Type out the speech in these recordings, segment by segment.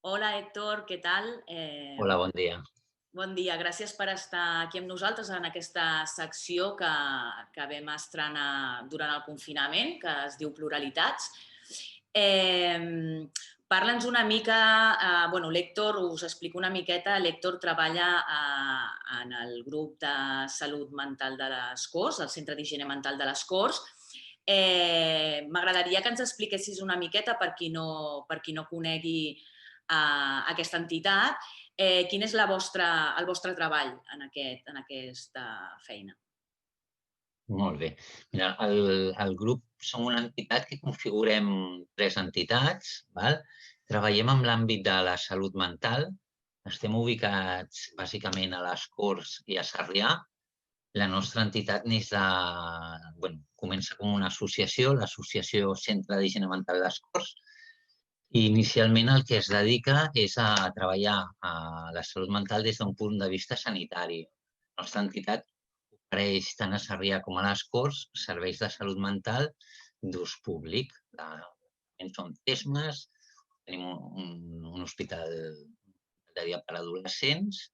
Hola, Héctor, què tal? Hola, bon dia. Bon dia, gràcies per estar aquí amb nosaltres en aquesta secció que vam estrenar durant el confinament, que es diu Pluralitats. Parla'ns una mica, bueno, l'Héctor, us explico una miqueta, l'Héctor treballa en el grup de salut mental de les Corts, el Centre d'Higiene Mental de les Corts. M'agradaria que ens expliquessis una miqueta, per qui no conegui aquesta entitat, quin és el vostre treball en aquesta feina? Molt bé. Mira, el grup som una entitat que configurem tres entitats. Val? Treballem en l'àmbit de la salut mental. Estem ubicats bàsicament a les Corts i a Sarrià. La nostra entitat comença com una associació, l'associació Centre d'Higiene Mental de les Corts, i inicialment el que es dedica és a treballar a la salut mental des d'un punt de vista sanitari. La nostra entitat ofereix tant a Sarrià com a les Corts serveis de salut mental d'ús públic. Són TESMES, tenim un hospital de dia per a adolescents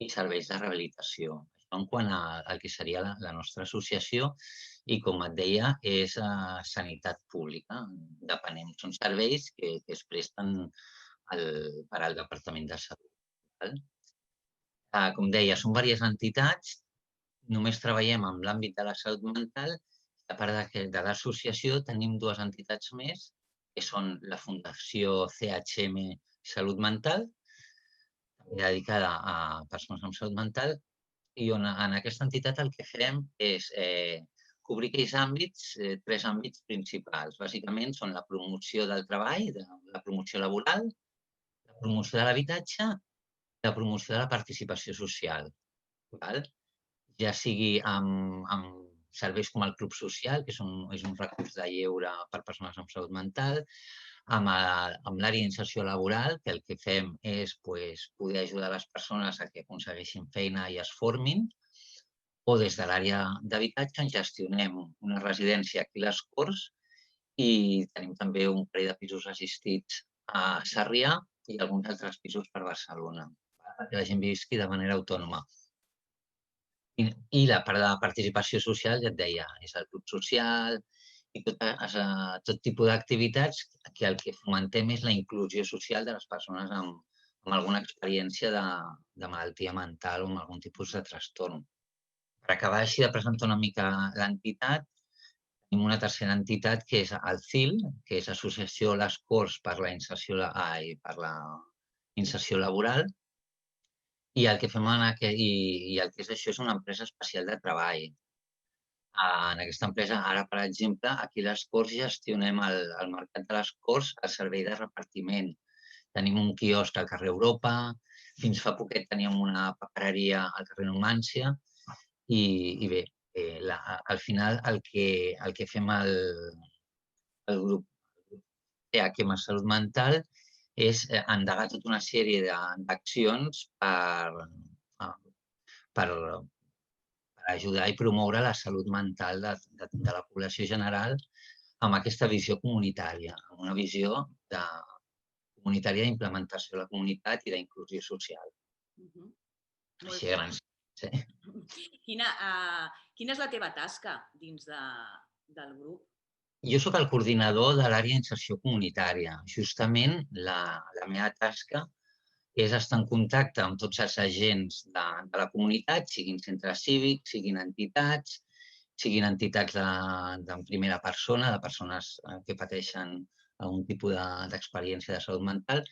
i serveis de rehabilitació. Això en quant al que seria la nostra associació i, com et deia, és sanitat pública. Depenem. Són serveis que es presten per al Departament de Salut. Val? Com deia, són diverses entitats. Només treballem en l'àmbit de la salut mental. A part de l'associació, tenim dues entitats més, que són la Fundació CHM Salut Mental, dedicada a persones amb salut mental, i on en aquesta entitat el que fem és cobrir aquells àmbits, tres àmbits principals. Bàsicament són la promoció del treball, la promoció laboral, la promoció de l'habitatge i la promoció de la participació social. Val? Ja sigui amb serveis com el Club Social, que és un recurs de lleure per persones amb salut mental, amb l'àrea d'inserció laboral, que el que fem és poder ajudar les persones a que aconsegueixin feina i es formin, o des de l'àrea d'habitatge en gestionem una residència aquí a les Corts i tenim també un parell de pisos assistits a Sarrià i alguns altres pisos per Barcelona, perquè la gent visqui de manera autònoma. I la part de la participació social, ja et deia, és el club social i tot tipus d'activitats que el que fomentem és la inclusió social de les persones amb alguna experiència de malaltia mental o amb algun tipus de trastorn. Per acabar així de presentar una mica l'entitat, tenim una tercera entitat que és el CIL, que és Associació Les Corts per la inserció laboral, i el que fem i el que és això és una empresa especial de treball. En aquesta empresa, ara, per exemple, aquí a les Corts gestionem el mercat de les Corts, el servei de repartiment. Tenim un quiosc al carrer Europa, fins fa poquet teníem una papereria al carrer Numància i bé, al final el que fem al grup THM Salut Mental és endegar tota una sèrie d'accions per ajudar i promoure la salut mental de la població general amb aquesta visió comunitària, amb una visió comunitària d'implementació de la comunitat i d'inclusió social. Mhm. Molt Així a bé. grans trets, Quina, quina és la teva tasca dins del grup? Jo soc el coordinador de l'àrea d'inserció comunitària. Justament la meva tasca és estar en contacte amb tots els agents de la comunitat, siguin centres cívics, siguin entitats en primera persona, de persones que pateixen algun tipus d'experiència de salut mental.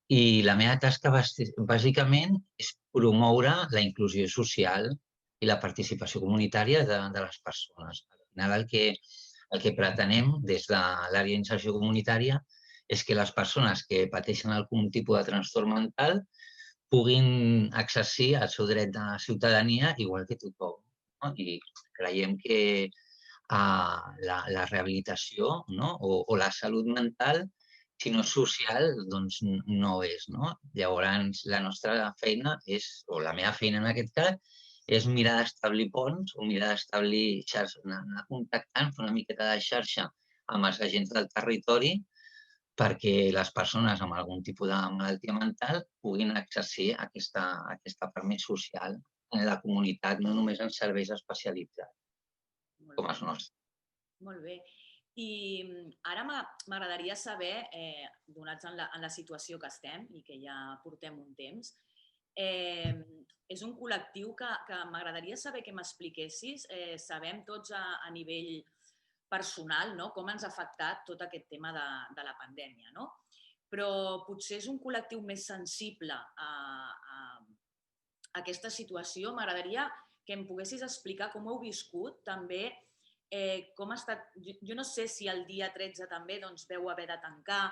I la meva tasca bàsicament és promoure la inclusió social i la participació comunitària de les persones. Al final el que pretenem des de l'àrea d'inserció comunitària és que les persones que pateixen algun tipus de trastorn mental puguin exercir el seu dret de ciutadania igual que tothom. No? I creiem que la rehabilitació, no? o la salut mental, si no és social, doncs no ho és. No? Llavors, la nostra feina o la meva feina en aquest cas, és mirar d'establir ponts o mirar d'establir xarxa, anar contactant, fer una miqueta de xarxa amb els agents del territori perquè les persones amb algun tipus de malaltia mental puguin exercir aquesta part més social en la comunitat, no només en serveis especialitzats, Molt com bé, els nostres. molt bé. I ara m'agradaria saber, donats en la situació que estem i que ja portem un temps, és un col·lectiu que m'agradaria saber que m'expliquessis. Sabem tots a nivell personal, no?, com ens ha afectat tot aquest tema de la pandèmia, no? Però potser és un col·lectiu més sensible a aquesta situació. M'agradaria que em poguessis explicar com heu viscut també, com ha estat. Jo no sé si el dia 13 també doncs, veu haver de tancar,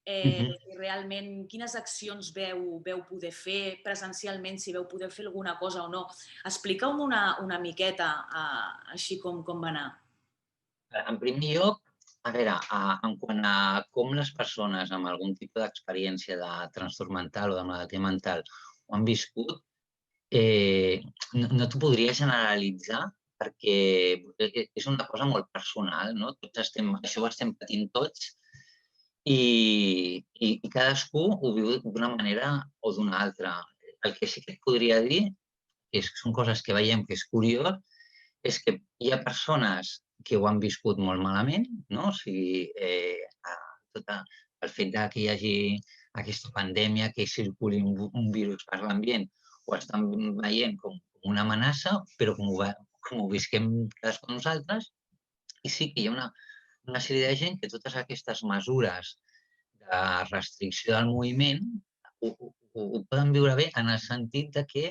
si realment quines accions veu poder fer presencialment, si veu poder fer alguna cosa o no. Explica'm una miqueta així com va anar. En primer lloc, a veure, en quant a com les persones amb algun tipus d'experiència de trastorn mental o de malaltia mental ho han viscut, no t'ho podria generalitzar perquè és una cosa molt personal, no? Això ho estem patint tots i cadascú ho viu d'una manera o d'una altra. El que sí que et podria dir, són coses que veiem que és curiós, és que hi ha persones que ho han viscut molt malament, no? O sigui, el fet que hi hagi aquesta pandèmia, que circuli un virus per l'ambient, ho estan veient com una amenaça, però com ho visquem cadascú de nosaltres, i sí que hi ha una sèrie de gent que totes aquestes mesures de restricció del moviment ho poden viure bé en el sentit de que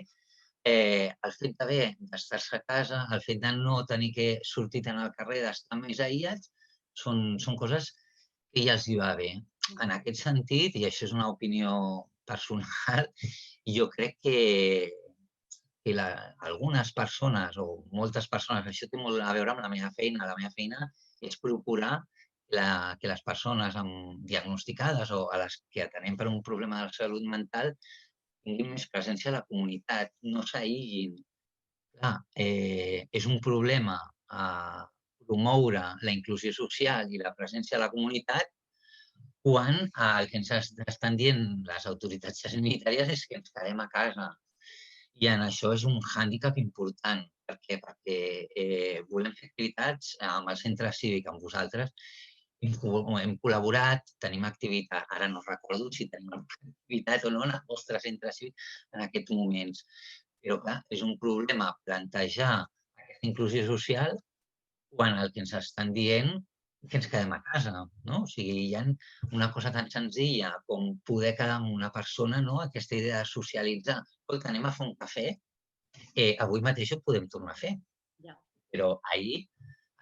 el fet d'estar-se a casa, el fet de no tenir que sortir tant al carrer, d'estar més aïllats, són coses que ja els hi va bé. En aquest sentit, i això és una opinió personal, jo crec que algunes persones o moltes persones, això té molt a veure amb la meva feina. La meva feina és procurar que les persones diagnosticades o a les que atenem per un problema de salut mental tinguin més presència a la comunitat, no s'aïllin. Clar, és un problema promoure la inclusió social i la presència a la comunitat quan el que ens estan dient les autoritats sanitàries és que ens quedem a casa. I en això és un hàndicap important. Per què? Perquè volem fer activitats amb el centre cívic, amb vosaltres. Hem col·laborat, tenim activitat. Ara no recordo si tenim activitat o no en el vostre centre cívic en aquests moments. Però, clar, és un problema plantejar aquesta inclusió social quan el que ens estan dient és que ens quedem a casa, no? O sigui, hi ha una cosa tan senzilla com poder quedar amb una persona, no? Aquesta idea de socialitzar. Escolta, anem a fer un cafè? Avui mateix ho podem tornar a fer. Però ahir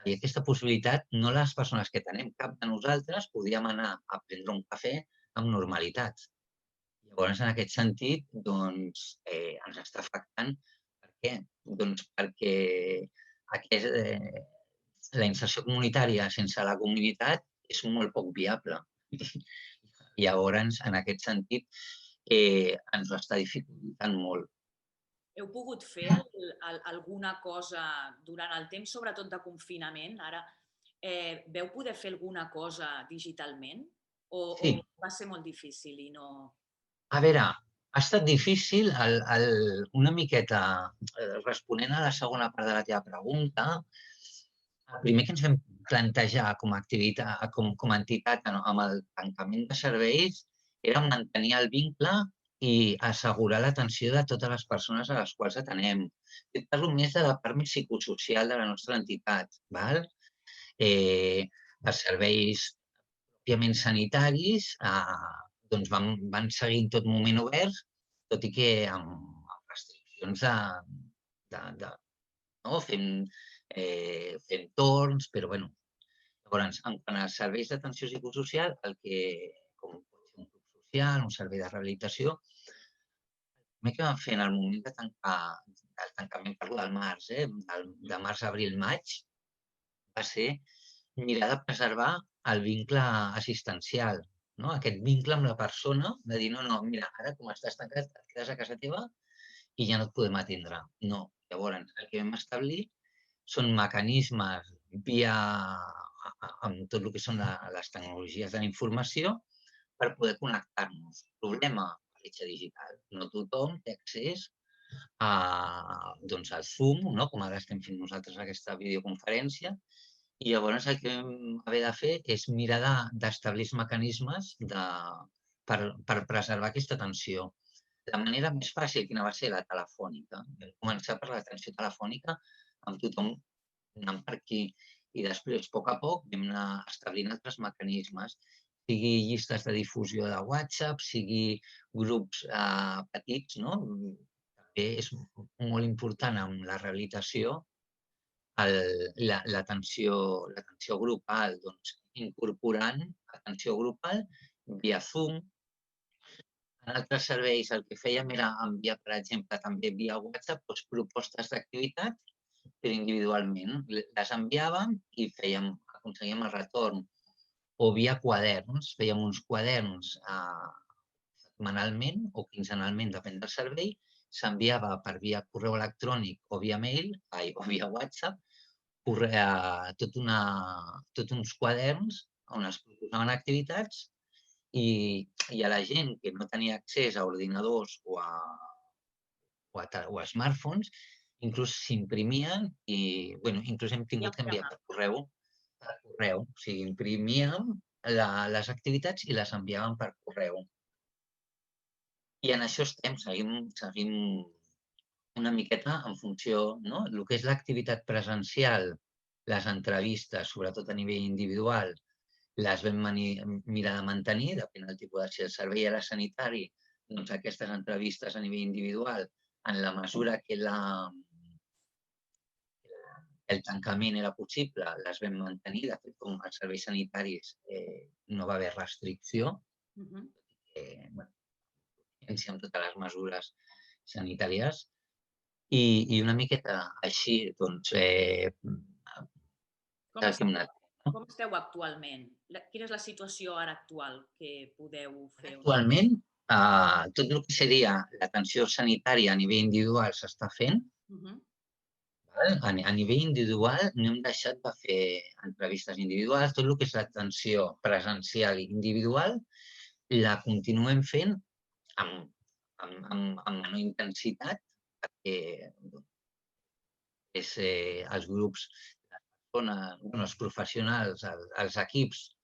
aquesta possibilitat, no les persones que tenem, cap de nosaltres podíem anar a prendre un cafè amb normalitat. Llavors, en aquest sentit, doncs, ens està afectant. Per què? Doncs perquè la inserció comunitària sense la comunitat és molt poc viable. Llavors, en aquest sentit, ens ho està dificultant molt. Heu pogut fer alguna cosa durant el temps, sobretot de confinament? Ara, veu poder fer alguna cosa digitalment? O va ser molt difícil i no... A veure, ha estat difícil una miqueta, responent a la segona part de la teva pregunta. El primer que ens vam plantejar com a entitat amb el tancament de serveis era mantenir el vincle i assegurar l'atenció de totes les persones a les quals atenem. Jo parlo més de la part més psicosocial de la nostra entitat. Els serveis òbviament sanitaris doncs van seguir en tot moment oberts, tot i que amb restriccions fent torns, però bueno. Llavors, en quant als serveis d'atenció psicosocial, com pot ser un club social, un servei de rehabilitació, el primer que vam fer en el moment del tancament, parlo del març, de març, abril, maig, va ser mirar de preservar el vincle assistencial, no? Aquest vincle amb la persona, de dir, no, mira, ara com estàs tancat, et quedes a casa teva i ja no et podem atendre. No. Llavors, el que vam establir són mecanismes amb tot el que són les tecnologies de la informació per poder connectar-nos. Problema, bretxa digital. No tothom té accés al Zoom, no? Com ara estem fent nosaltres aquesta videoconferència, i llavors el que vam haver de fer és mirar d'establir mecanismes per preservar aquesta atenció. La manera més fàcil, quina va ser? La telefònica. Vam començar per l'atenció telefònica, amb tothom anant per aquí. I després, a poc, vam anar establint altres mecanismes, sigui llistes de difusió de WhatsApp, sigui grups petits, no? També és molt important en la rehabilitació l'atenció grupal, doncs, incorporant atenció grupal via Zoom. En altres serveis el que fèiem era enviar, per exemple, també via WhatsApp, propostes d'activitat, però individualment. Les enviàvem i aconseguíem el retorn. O via quaderns, fèiem uns quaderns setmanalment o quinzenalment, depèn del servei, s'enviava per via correu electrònic o via mail, o via WhatsApp, tots uns quaderns on es proposaven activitats i a la gent que no tenia accés a ordinadors o a smartphones, inclús s'imprimien i, inclús hem tingut que enviar per correu. O sigui, imprimíem les activitats i les enviàvem per correu. I en això seguim una miqueta en funció, no? El que és l'activitat presencial, les entrevistes, sobretot a nivell individual, les vam mirar de mantenir, depèn del tipus de si el servei era sanitari, doncs aquestes entrevistes a nivell individual, en la mesura que el tancament era possible, les vam mantenir. De fet, com als serveis sanitaris no va haver restricció, amb totes les mesures sanitàries. I una miqueta així, doncs... Com esteu actualment? Quina és la situació ara actual que podeu fer? Actualment, tot el que seria l'atenció sanitària a nivell individual s'està fent. A nivell individual no hem deixat de fer entrevistes individuals. Tot el que és l'atenció presencial i individual la continuem fent amb menor intensitat, perquè els grups, els professionals, els equips,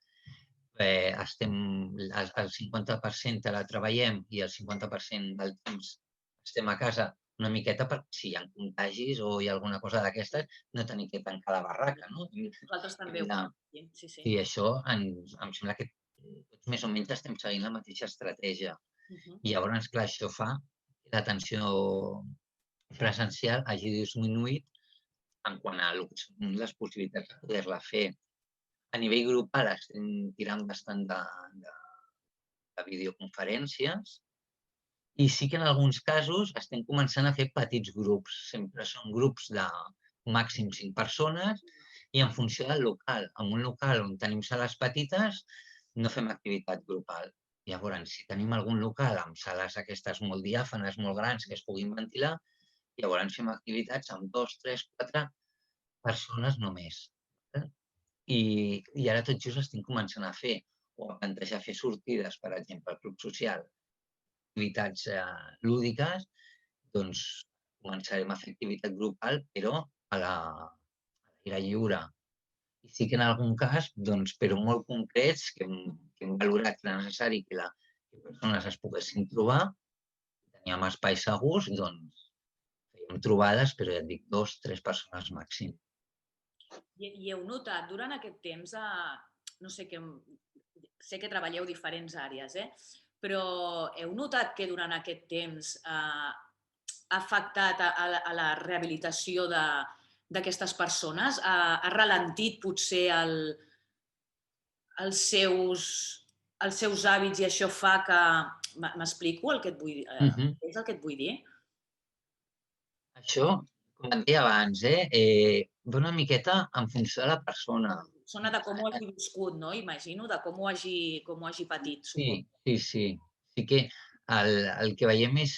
el 50% treballem i el 50% del temps estem a casa una miqueta perquè si hi ha contagis o hi ha alguna cosa d'aquestes, no tenir que tancar la barraca, no? Nosaltres també ho fem, sí. I això em sembla que tots més o menys estem seguint la mateixa estratègia. I llavors, clar, això fa que l'atenció presencial hagi disminuït en quant a les possibilitats de poder-la fer. A nivell grupal estem tirant bastant de videoconferències i sí que en alguns casos estem començant a fer petits grups. Sempre són grups de màxim 5 persones i en funció del local. En un local on tenim sales petites no fem activitat grupal. Llavors, si tenim algun local amb sales aquestes molt diàfanes, molt grans, que es puguin ventilar, llavors fem activitats amb 2, 3, 4 persones només. I ara tot just estem començant a fer o a plantejar fer sortides, per exemple, al club social, activitats lúdiques, doncs començarem a fer activitat grupal, però a l'aire lliure. I sí que en algun cas, doncs, però molt concrets, que hem valorat que era necessari que les persones es poguessin trobar, teníem espais segurs, doncs fèiem trobades, però ja et dic, 2, 3 persones màxim. I heu notat durant aquest temps, no sé, sé que treballeu diferents àrees, però heu notat que durant aquest temps ha afectat a la rehabilitació d'aquestes persones? Ha ralentit potser els seus hàbits i això fa que... M'explico el que et vull dir? És el que et vull dir? Això, com et deia abans, va una miqueta en funció de la persona. Sona de com ho hagi viscut, no? Imagino, de com ho hagi patit, suposo. Sí. Sí que el que veiem és...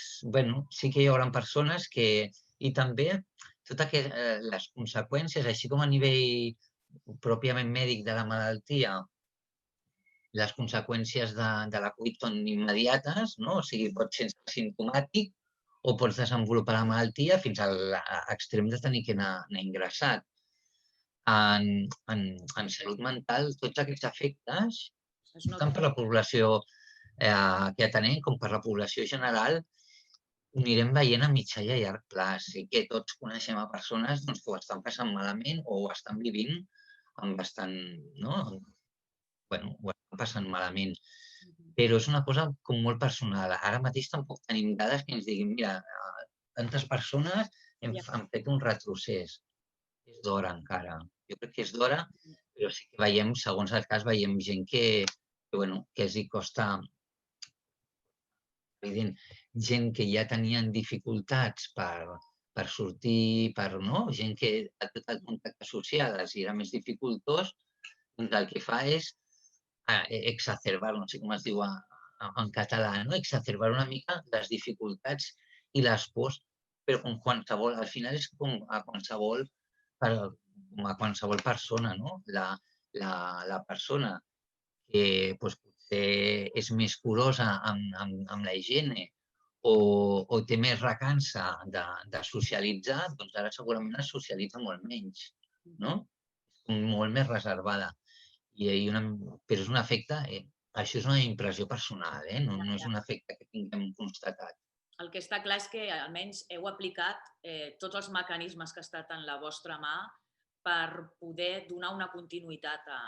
Sí que hi haurà persones que... I també totes les conseqüències, així com a nivell pròpiament mèdic de la malaltia, les conseqüències de la Covid són immediates, no? O sigui, pots ser asimptomàtic o pots desenvolupar la malaltia fins a l'extrem de tenir que anar ingressat. En salut mental, tots aquests efectes, tant per la població que atenem com per la població general, ho anirem veient a mitjà i a llarg plaç. Sí que tots coneixem a persones que ho estan passant malament o ho estan vivint amb bastant, no? Bueno, ho estan passant malament. Però és una cosa com molt personal. Ara mateix tampoc tenim dades que ens diguin, mira, tantes persones han fet un retrocés. És d'hora encara. Jo crec que és d'hora, però sí que veiem, segons el cas, veiem gent que els hi costa, evident, gent que ja tenien dificultats per sortir, gent que ha tot el contacte social els era més dificultós, doncs el que fa és exacerbar, no sé com es diu en català, no? Exacerbar una mica les dificultats i les pors, però com qualsevol, al final és com a qualsevol persona, no? La persona que potser és més curosa amb la higiene o té més recança de socialitzar, doncs ara segurament es socialitza molt menys, no? Molt més reservada. Però és un efecte, això és una impressió personal, no és un efecte que tinguem constatat. El que està clar és que almenys heu aplicat tots els mecanismes que ha estat en la vostra mà per poder donar una continuïtat a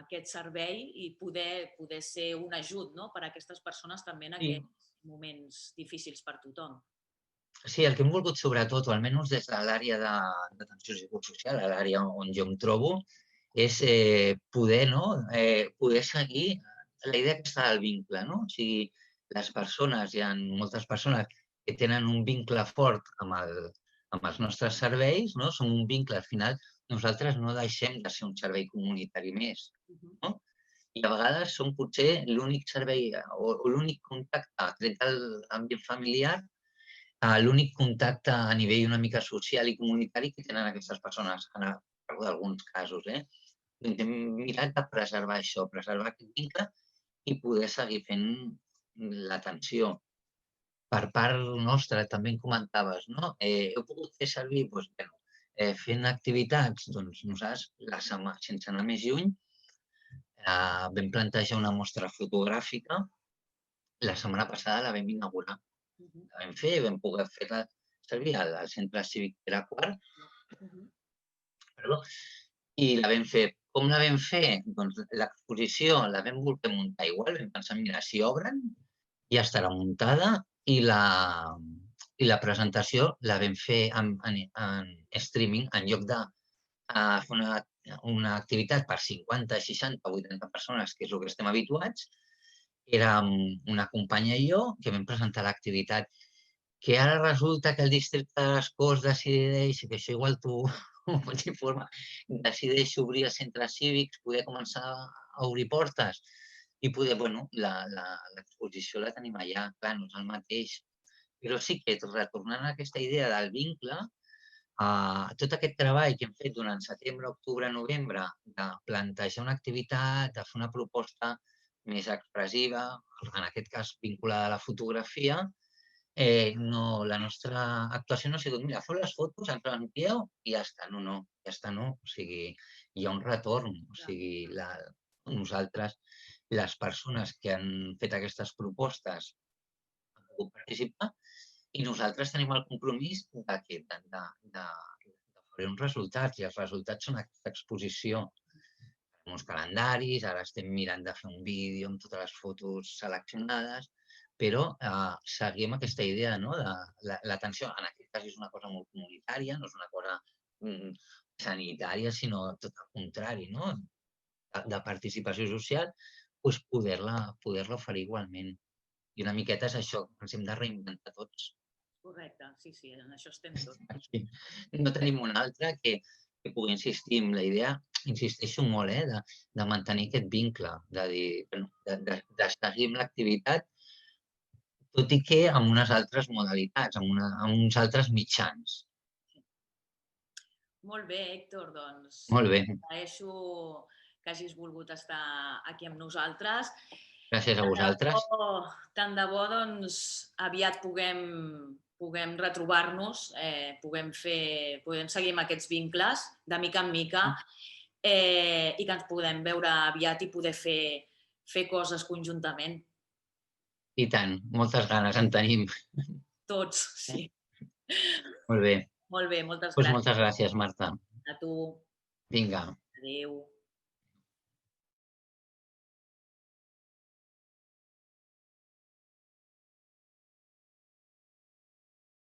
aquest servei i poder ser un ajut per a aquestes persones també en aquests moments difícils per tothom. Sí, el que hem volgut sobretot, o almenys des de l'àrea d'atenció psicosocial, a l'àrea on jo em trobo, és poder seguir la idea aquesta del vincle, no? O sigui, les persones, hi ha moltes persones que tenen un vincle fort amb els nostres serveis, no? Som un vincle, al final, nosaltres no deixem de ser un servei comunitari més, no? I a vegades som potser l'únic servei o l'únic contacte, tret de l'àmbit familiar, l'únic contacte a nivell una mica social i comunitari que tenen aquestes persones, en alguns casos. Hem mirat de preservar això, preservar aquest vincle i poder seguir fent l'atenció. Per part nostra, també en comentaves, no? Heu pogut fer servir, fent activitats, doncs nosaltres, sense anar més lluny, vam plantejar una mostra fotogràfica. La setmana passada la vam inaugurar. La vam fer, vam poder fer-la servir al Centre Cívic Pere IV. I la vam fer. Com la vam fer? Doncs l'exposició la vam voler muntar igual. Vam pensar, mira, si obren, ja estarà muntada i la presentació la vam fer en streaming en lloc de fer una activitat per 50, 60, 80 persones, que és el que estem habituats. Érem una companya i jo que vam presentar l'activitat, que ara resulta que el districte de les Corts decideix, que això igual tu ho pots informar, decideix obrir els centres cívics, poder començar a obrir portes i poder, l'exposició la tenim allà, clar, no és el mateix. Però sí que, retornant a aquesta idea del vincle, tot aquest treball que hem fet durant setembre, octubre, novembre, de plantejar una activitat, de fer una proposta més expressiva, en aquest cas vinculada a la fotografia, la nostra actuació no ha sigut, mira, feu les fotos, ens les envieu i ja està. No, ja està, no. O sigui, hi ha un retorn. O sigui, nosaltres, les persones que han fet aquestes propostes han pogut participar i nosaltres tenim el compromís de fer uns resultats i els resultats són aquesta exposició amb uns calendaris, ara estem mirant de fer un vídeo amb totes les fotos seleccionades, però seguim aquesta idea de l'atenció. En aquest cas és una cosa molt comunitària, no és una cosa sanitària, sinó tot el contrari, no? De participació social, poder-la oferir igualment. I una miqueta és això, ens hem de reinventar tots. Correcte, sí, en això estem tots. No tenim una altra que pugui insistir en la idea, insisteixo molt, de mantenir aquest vincle, de seguir amb l'activitat, tot i que amb unes altres modalitats, amb uns altres mitjans. Molt bé, Héctor, doncs molt bé. Agraeixo que hagis volgut estar aquí amb nosaltres. Gràcies a vosaltres. Tant de bo, doncs, aviat puguem retrobar-nos, puguem seguir amb aquests vincles de mica en mica i que ens podem veure aviat i poder fer coses conjuntament. I tant, moltes ganes en tenim. Tots, sí. Molt bé. Molt bé, moltes Doncs gràcies. moltes gràcies, Marta. A tu. Vinga. Adéu.